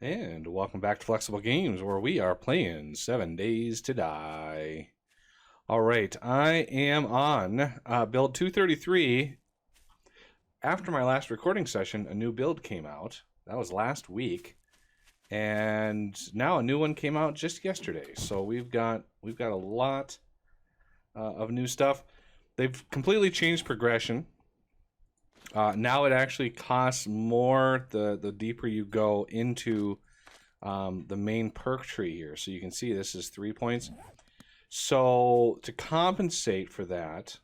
And welcome back to Flexible Games, where we are playing 7 Days to Die. Alright, I am on build 233. After my last recording session, a new build came out. That was last week. And now a new one came out just yesterday. So we've got a lot of new stuff. They've completely changed progression. Now it actually costs more the deeper you go into the main perk tree here. So you can see this is 3 points. So to compensate for that,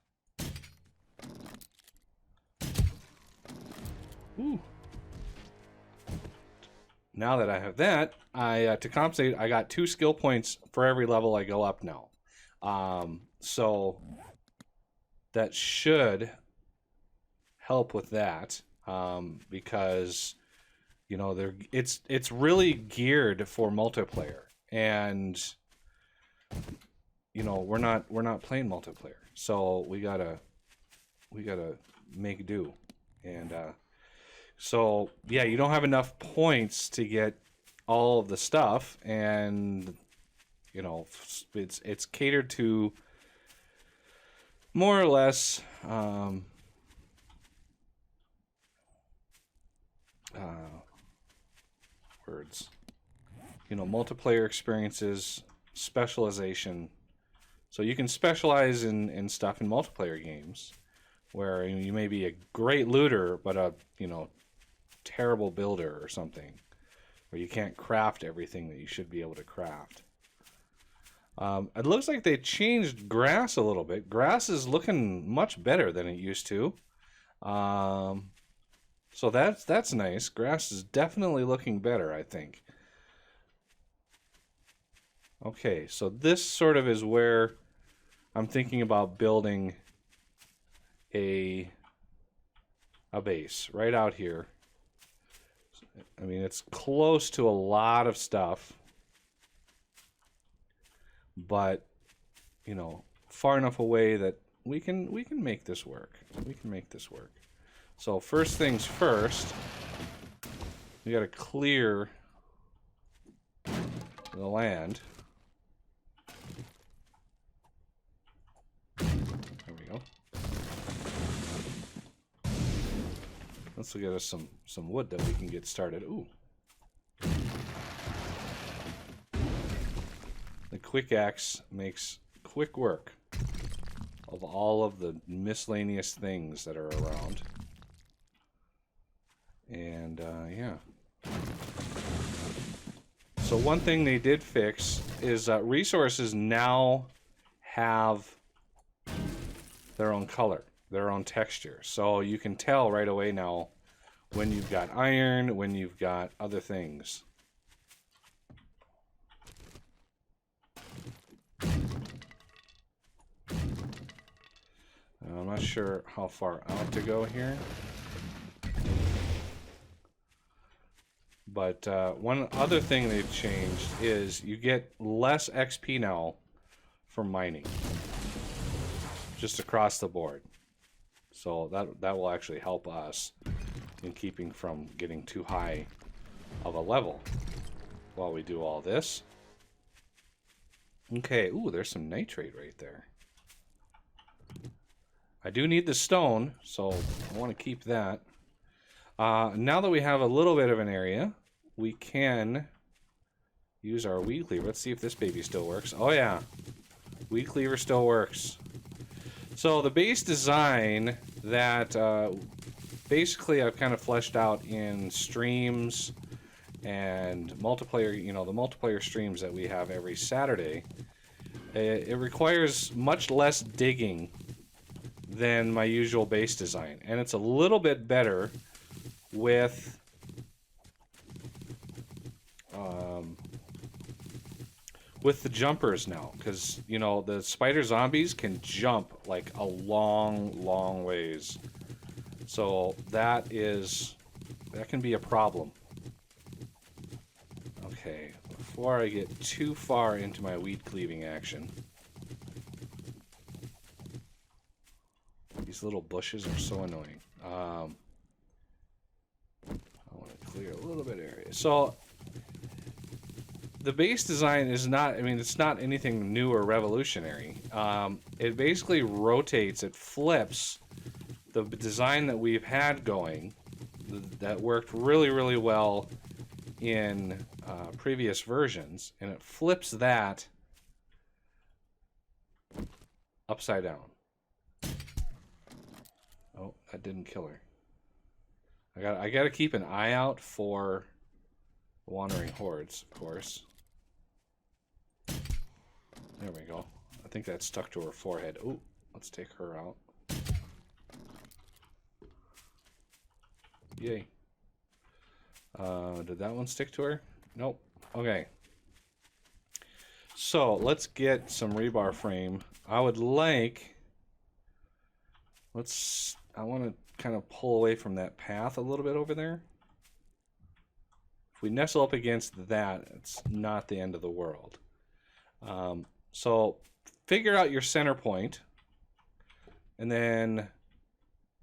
now that I have that, to compensate, I got 2 skill points for every level I go up now. So that should help with that, because you know it's really geared for multiplayer, and you know we're not playing multiplayer, so we gotta make do. And so yeah, you don't have enough points to get all of the stuff, and you know it's catered to more or less words, you know, multiplayer experiences, specialization. So you can specialize in stuff in multiplayer games where you may be a great looter but a, you know, terrible builder or something, where you can't craft everything that you should be able to craft. It looks like they changed grass a little bit. Grass is looking much better than it used to. So that's nice. Grass is definitely looking better, I think. Okay, so this sort of is where I'm thinking about building a base right out here. I mean, it's close to a lot of stuff, but you know, far enough away that we can make this work. We can make this work. So first things first, we got to clear the land. There we go. Let's get us some wood that we can get started. Ooh. The quick axe makes quick work of all of the miscellaneous things that are around. And yeah. So one thing they did fix is resources now have their own color, their own texture. So you can tell right away now when you've got iron, when you've got other things. I'm not sure how far out to go here. But one other thing they've changed is you get less XP now from mining, just across the board. So that will actually help us in keeping from getting too high of a level while we do all this. Okay, ooh, there's some nitrate right there. I do need the stone, so I want to keep that. Now that we have a little bit of an area, we can use our weed cleaver. Let's see if this baby still works. Oh yeah, weed cleaver still works. So the base design that basically I've kind of fleshed out in streams and multiplayer, you know, the multiplayer streams that we have every Saturday. It requires much less digging than my usual base design, and it's a little bit better with the jumpers now, because you know the spider zombies can jump like a long ways, so that can be a problem. Okay, before I get too far into my weed cleaving action, these little bushes are so annoying. I want to clear a little bit of area. So the base design is not, I mean, it's not anything new or revolutionary. It basically rotates, it flips the design that we've had going that worked really, really well in previous versions, and it flips that upside down. Oh, that didn't kill her. I gotta keep an eye out for wandering hordes, of course. There we go. I think that stuck to her forehead. Oh, let's take her out. Yay. Did that one stick to her? Nope. Okay. So let's get some rebar frame. I would like... I want to kind of pull away from that path a little bit over there. If we nestle up against that, it's not the end of the world. So figure out your center point, and then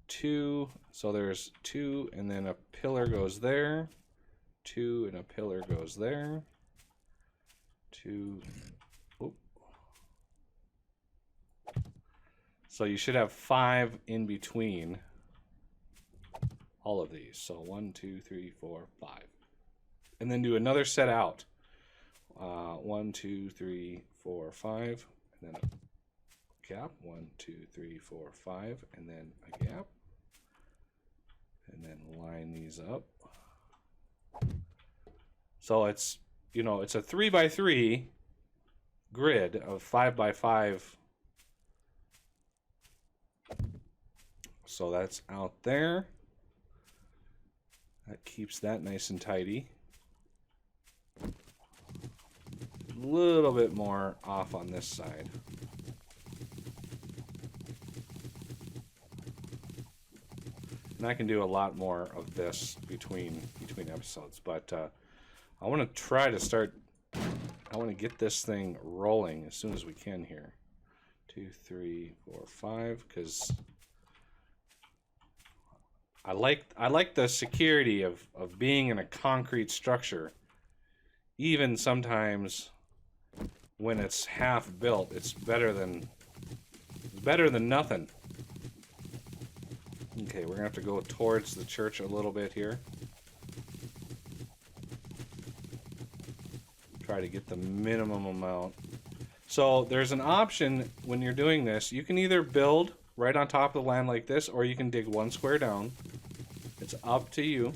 2, so there's 2, and then a pillar goes there, 2, and a pillar goes there, 2, oh. So you should have 5 in between all of these. So 1, 2, 3, 4, 5. And then do another set out. 1, 2, 3, 4, 5. And then a gap. 1, 2, 3, 4, 5. And then a gap. And then line these up. So it's, you know, it's a 3 by 3 grid of 5 by 5. So that's out there. That keeps that nice and tidy. A little bit more off on this side. And I can do a lot more of this between episodes, but I want to try to start. I want to get this thing rolling as soon as we can here. 2, 3, 4, 5, because I like the security of being in a concrete structure. Even sometimes when it's half built, it's better than nothing. Okay, we're gonna have to go towards the church a little bit here. Try to get the minimum amount. So there's an option when you're doing this. You can either build right on top of the land like this, or you can dig 1 square down. It's up to you.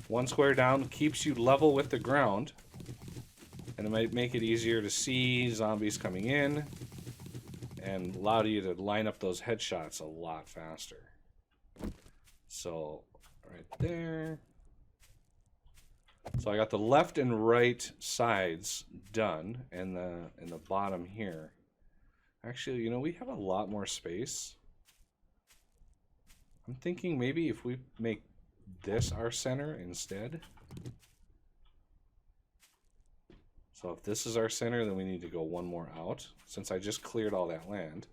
1 square down keeps you level with the ground, and it might make it easier to see zombies coming in and allow you to line up those headshots a lot faster. So right there. So I got the left and right sides done, and the bottom here. Actually, you know, we have a lot more space. I'm thinking maybe if we make this our center instead. So if this is our center, then we need to go 1 more out, since I just cleared all that land.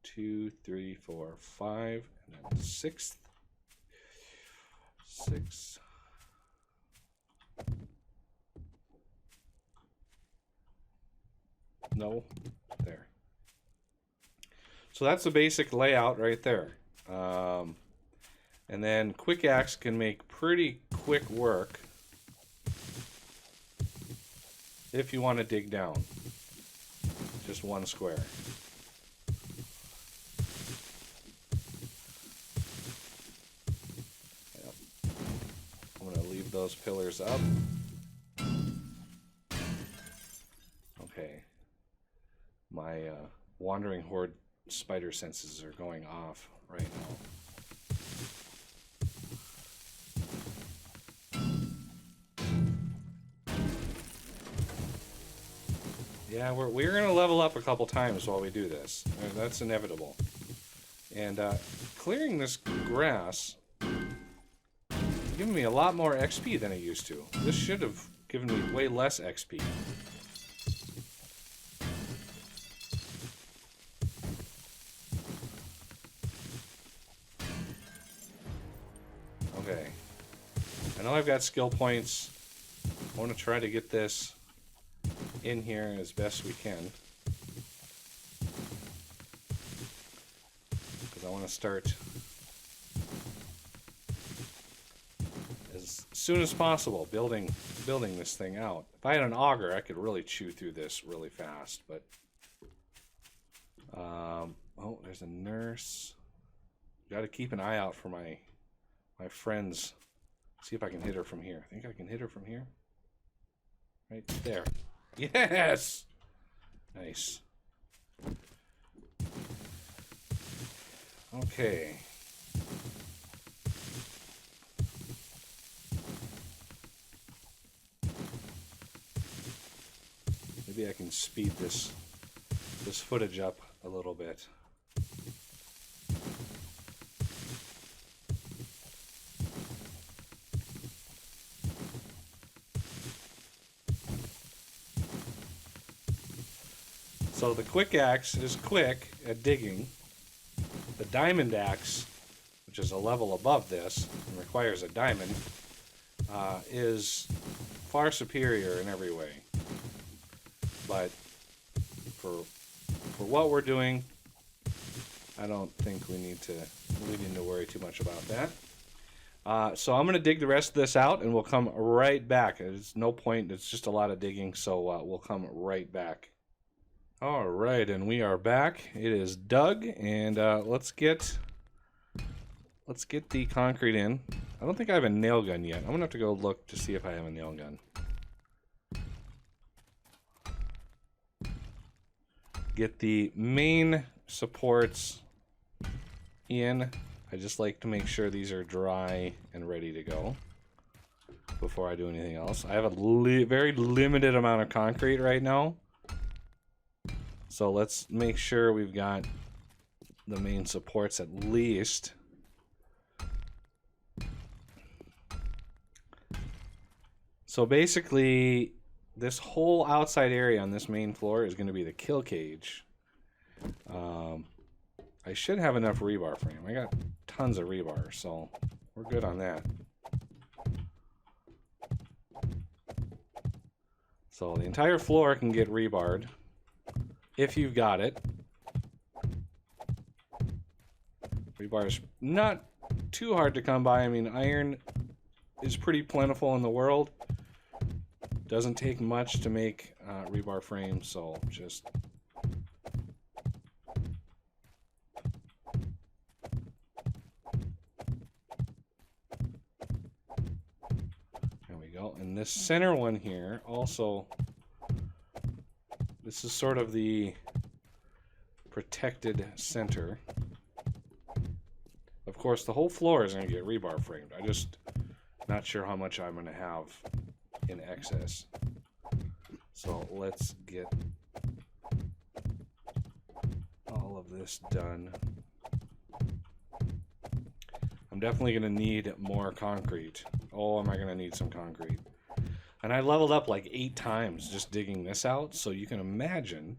2, 3, 4, 5, and then 6th. 6. No, there. So that's the basic layout right there. And then quick axe can make pretty quick work if you want to dig down just 1 square. Yep. I'm going to leave those pillars up. Okay. My wandering horde spider senses are going off right now. Yeah, we're going to level up a couple times while we do this. That's inevitable. And clearing this grass is giving me a lot more XP than it used to. This should have given me way less XP. Okay. I know I've got skill points I want to try to get this in here as best we can. Because I want to start as soon as possible building this thing out. If I had an auger, I could really chew through this really fast, but oh, there's a nurse. Got to keep an eye out for my friends. See if I can hit her from here. I think I can hit her from here. Right there. Yes! Nice. Okay. Maybe I can speed this footage up a little bit. So the quick axe is quick at digging. The diamond axe, which is a level above this and requires a diamond, is far superior in every way. But for what we're doing, I don't think we need to worry too much about that. So I'm going to dig the rest of this out, and we'll come right back. There's no point. It's just a lot of digging, so we'll come right back. All right, and we are back. It is dug, and let's get the concrete in. I don't think I have a nail gun yet. I'm gonna have to go look to see if I have a nail gun. Get the main supports in. I just like to make sure these are dry and ready to go before I do anything else. I have a very limited amount of concrete right now. So let's make sure we've got the main supports at least. So basically, this whole outside area on this main floor is going to be the kill cage. I should have enough rebar frame. I got tons of rebar, so we're good on that. So the entire floor can get rebarred. If you've got it. Rebar is not too hard to come by. I mean, iron is pretty plentiful in the world. Doesn't take much to make rebar frame, so just... There we go. And this center one here also... This is sort of the protected center. Of course, the whole floor is going to get rebar framed. I'm just not sure how much I'm going to have in excess. So let's get all of this done. I'm definitely going to need more concrete. Oh, am I going to need some concrete? And I leveled up like 8 times just digging this out, so you can imagine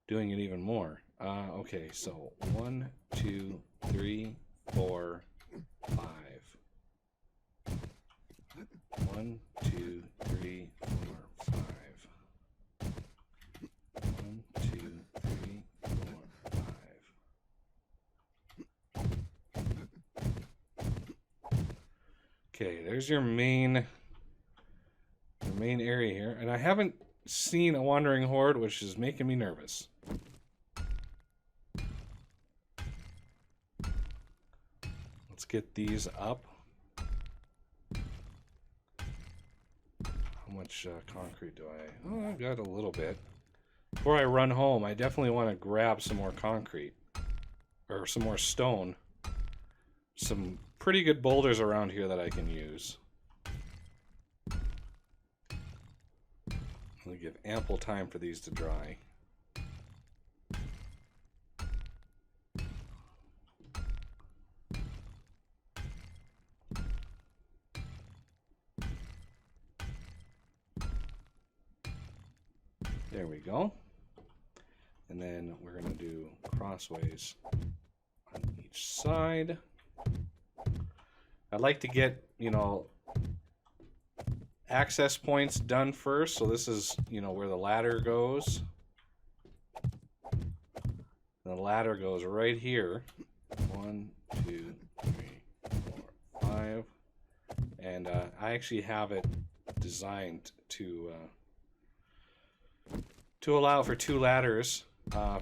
doing it even more. Okay, so 1, 2, 3, 4, 5. 1, 2, 3, 4, 5. 1, 2, 3, 4, 5. Okay, there's your main area here, and I haven't seen a wandering horde, which is making me nervous. Let's get these up. How much concrete do I... Oh, I've got a little bit. Before I run home, I definitely want to grab some more concrete. Or some more stone. Some pretty good boulders around here that I can use. I'll give ample time for these to dry. There we go. And then we're going to do crossways on each side. I'd like to get, you know, access points done first. So this is, you know, where the ladder goes. The ladder goes right here. 1, 2, 3, 4, 5. And I actually have it designed to allow for 2 ladders.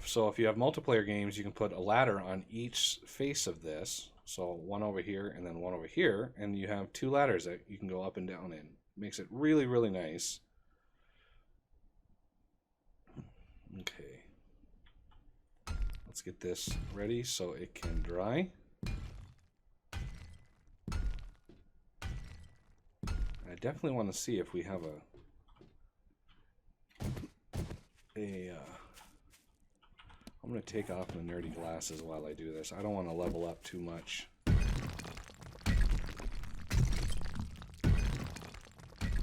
So if you have multiplayer games, you can put a ladder on each face of this. So one over here and then one over here, and you have 2 ladders that you can go up and down in. Makes it really, really nice. Okay. Let's get this ready so it can dry. I definitely want to see if we have I'm going to take off the nerdy glasses while I do this. I don't want to level up too much.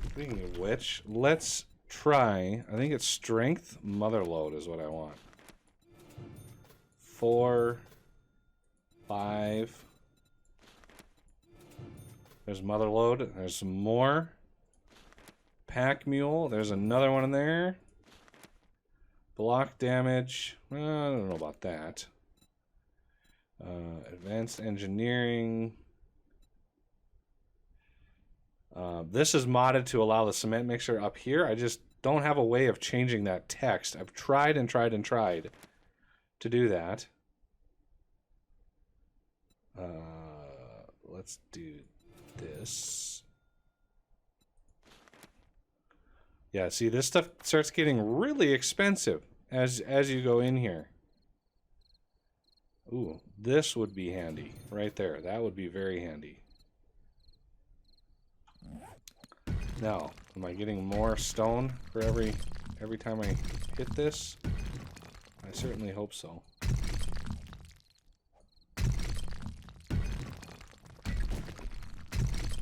Speaking of which, let's try, I think it's strength mother load is what I want. 4, 5. There's mother load. There's some more. Pack mule. There's another one in there. Block damage. I don't know about that. Advanced engineering. This is modded to allow the cement mixer up here. I just don't have a way of changing that text. I've tried and tried and tried to do that. Let's do this. Yeah, see, this stuff starts getting really expensive as you go in here. Ooh, this would be handy right there. That would be very handy. Now, am I getting more stone for every time I hit this? I certainly hope so.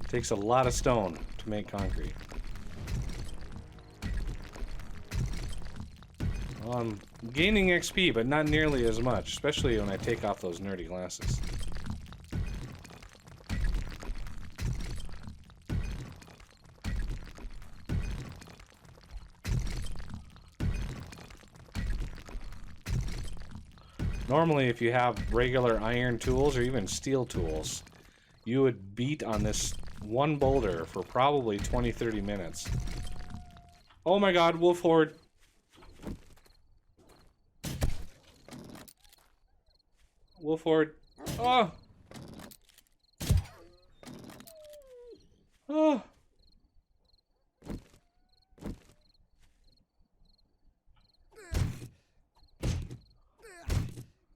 It takes a lot of stone to make concrete. Well, I'm gaining XP, but not nearly as much, especially when I take off those nerdy glasses. Normally, if you have regular iron tools or even steel tools, you would beat on this one boulder for probably 20-30 minutes. Oh my god, wolf horde! Wolf horde. Oh! Oh!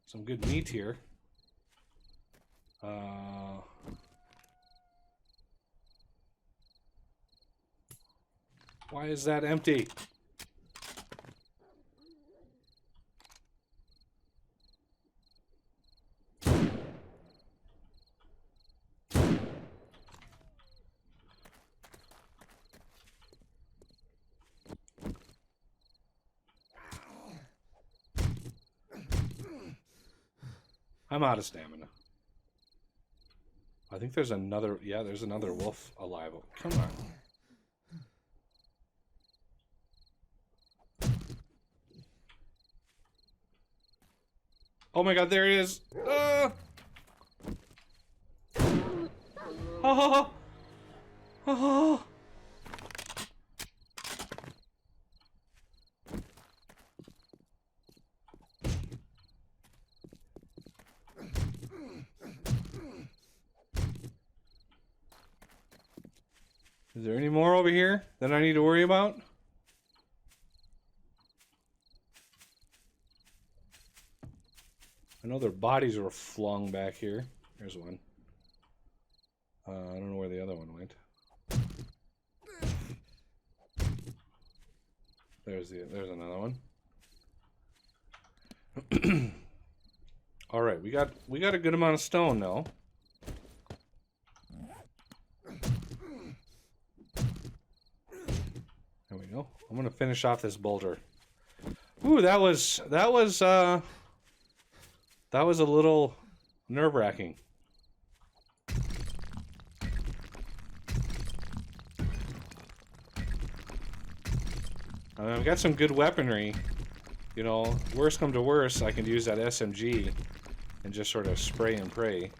Some good meat here. Why is that empty? I'm out of stamina. I think there's another... Yeah, there's another wolf alive. Come on. Oh my god, there he is! Oh! Oh! Is there any more over here that I need to worry about? I know their bodies were flung back here. There's one. I don't know where the other one went. There's another one. All right, we got a good amount of stone now. There we go. I'm gonna finish off this boulder. Ooh, that was a little nerve-wracking. I've got some good weaponry. You know, worst come to worst, I can use that SMG and just sort of spray and pray.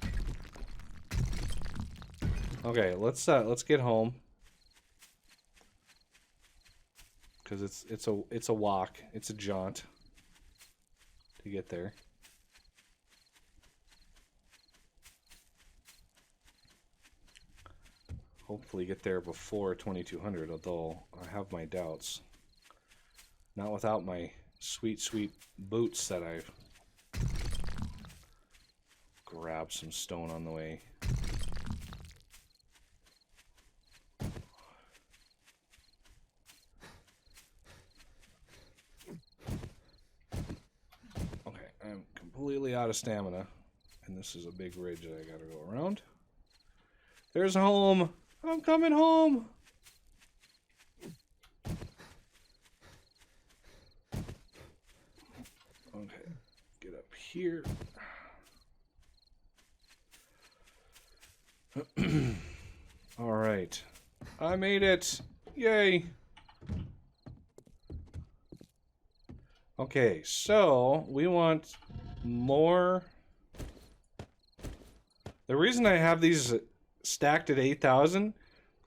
Okay, let's get home. Cause it's a walk, it's a jaunt to get there. Hopefully get there before 2200, although I have my doubts. Not without my sweet, sweet boots that I've grabbed some stone on the way. Okay, I'm completely out of stamina, and this is a big ridge that I gotta go around. There's home! I'm coming home! Okay, get up here. Alright. I made it! Yay! Okay, so we want more. The reason I have these stacked at 8,000,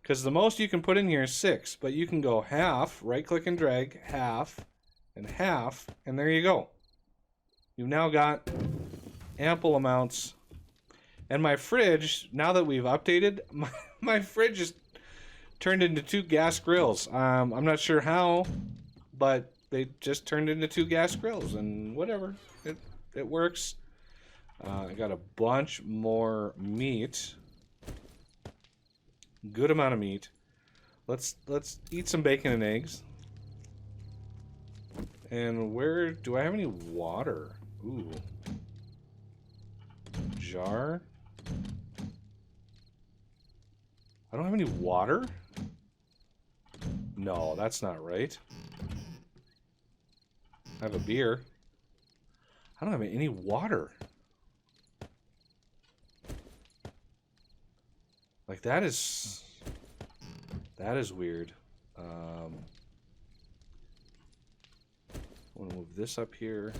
because the most you can put in here is 6, but you can go half, right click and drag, half, and half, and there you go. You've now got ample amounts. And my fridge, now that we've updated, my fridge is turned into 2 gas grills. I'm not sure how, but they just turned into 2 gas grills, and whatever, it works. I got a bunch more meat. Good amount of meat. Let's eat some bacon and eggs. And where do I have any water? Ooh. Jar. I don't have any water? No, that's not right. I have a beer. I don't have any water. Like, that is weird. I want to move this up here.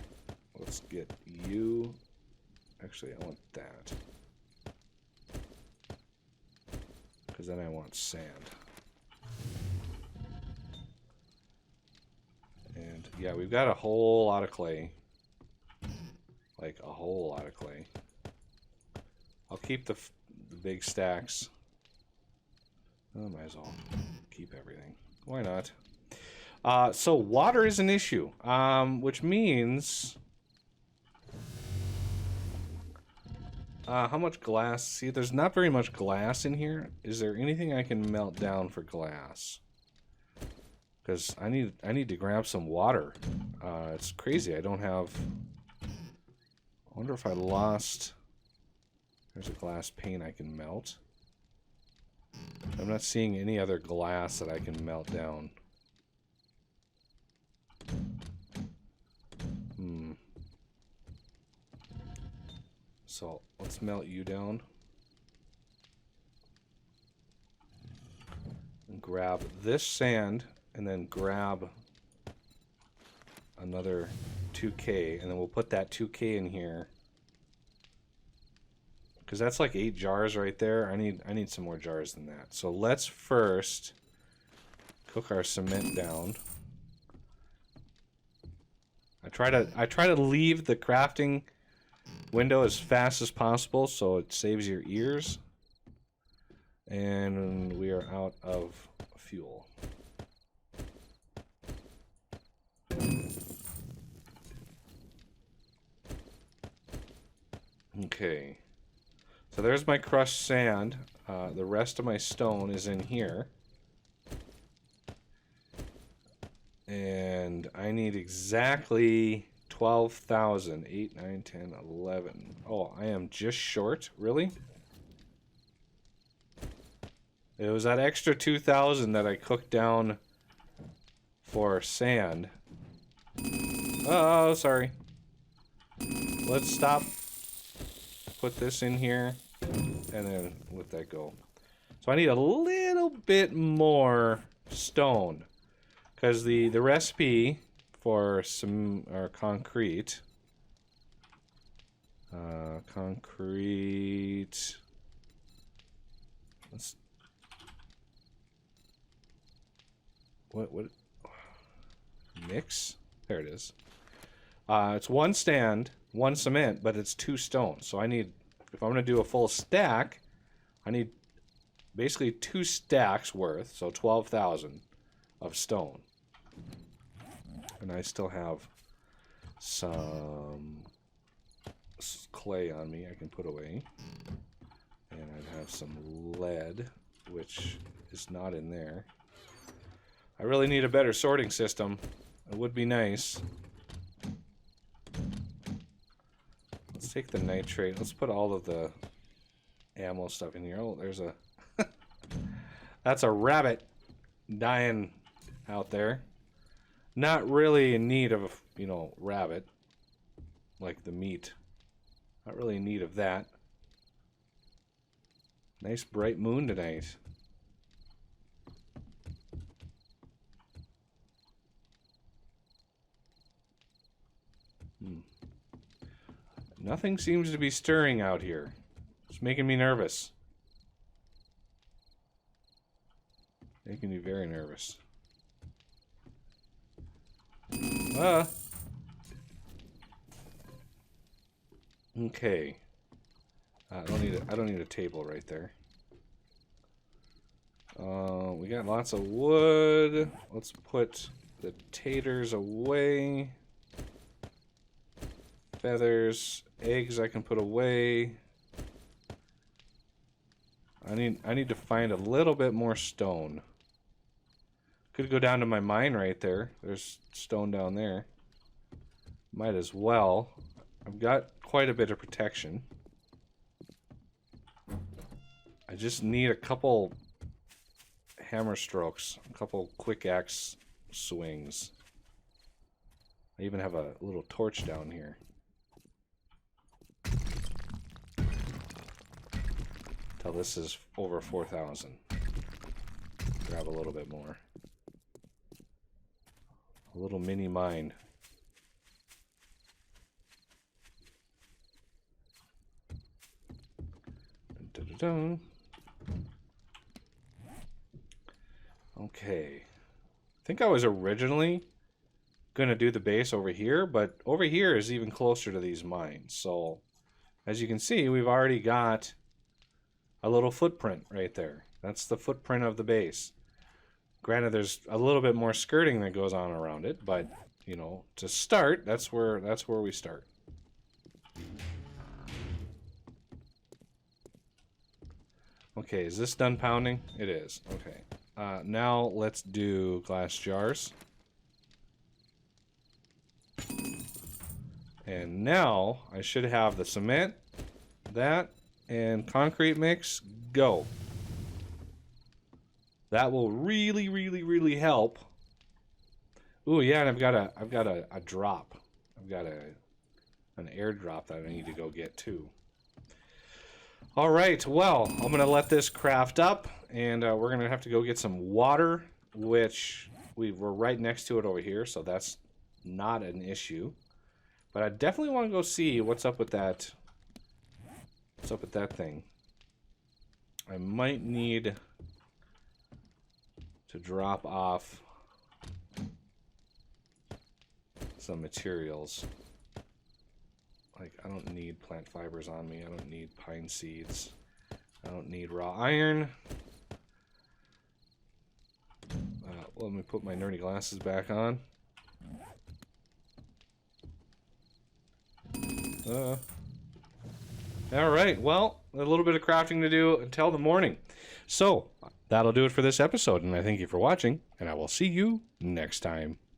Let's get you. Actually, I want that. Because then I want sand. And yeah, we've got a whole lot of clay. Like, a whole lot of clay. I'll keep the big stacks. I might as well keep everything. Why not? So water is an issue, which means how much glass? See, there's not very much glass in here. Is there anything I can melt down for glass? Because I need to grab some water. It's crazy. I don't have. I wonder if I lost. There's a glass pane I can melt. I'm not seeing any other glass that I can melt down. So let's melt you down. And grab this sand, and then grab another 2K, and then we'll put that 2K in here. Because that's like 8 jars right there. I need some more jars than that. So let's first cook our cement down. I try to leave the crafting window as fast as possible so it saves your ears. And we are out of fuel. Okay. So there's my crushed sand. The rest of my stone is in here. And I need exactly 12,000. 8, 9, 10, 11. Oh, I am just short? Really? It was that extra 2,000 that I cooked down for sand. Oh, sorry. Let's stop. Put this in here. And then let that go. So I need a little bit more stone. Because the recipe for some concrete, let's, what mix? There it is. It's 1 stand, 1 cement, but it's 2 stone. So I need, if I'm going to do a full stack, I need basically 2 stacks worth, so 12,000 of stone. And I still have some clay on me I can put away. And I have some lead, which is not in there. I really need a better sorting system. It would be nice. Let's take the nitrate. Let's put all of the ammo stuff in here. Oh, there's a... That's a rabbit dying out there. Not really in need of, you know, rabbit. Like the meat. Not really in need of that. Nice bright moon tonight. Nothing seems to be stirring out here. It's making me nervous. Making me very nervous. Okay. I don't need a table right there. We got lots of wood. Let's put the taters away. Feathers, eggs I can put away. I need to find a little bit more stone. Could go down to my mine right there. There's stone down there. Might as well. I've got quite a bit of protection. I just need a couple hammer strokes, a couple quick axe swings. I even have a little torch down here. Till this is over 4,000. Grab a little bit more. A little mini mine. Dun-dun-dun. Okay. I think I was originally going to do the base over here, but over here is even closer to these mines. So, as you can see, we've already got a little footprint right there. That's the footprint of the base. Granted, there's a little bit more skirting that goes on around it, but, you know, to start, that's where we start. Okay, is this done pounding? It is. Okay. Now let's do glass jars. And now I should have the cement, that, and concrete mix go. That will really, really, really help. Ooh, yeah, and I've got a drop. I've got an airdrop that I need to go get too. All right, well, I'm gonna let this craft up, and we're gonna have to go get some water, which we're right next to it over here, so that's not an issue. But I definitely want to go see what's up with that. What's up with that thing? I might need to drop off some materials. Like, I don't need plant fibers on me. I don't need pine seeds. I don't need raw iron. Let me put my nerdy glasses back on. Alright, well, a little bit of crafting to do until the morning. So, that'll do it for this episode, and I thank you for watching, and I will see you next time.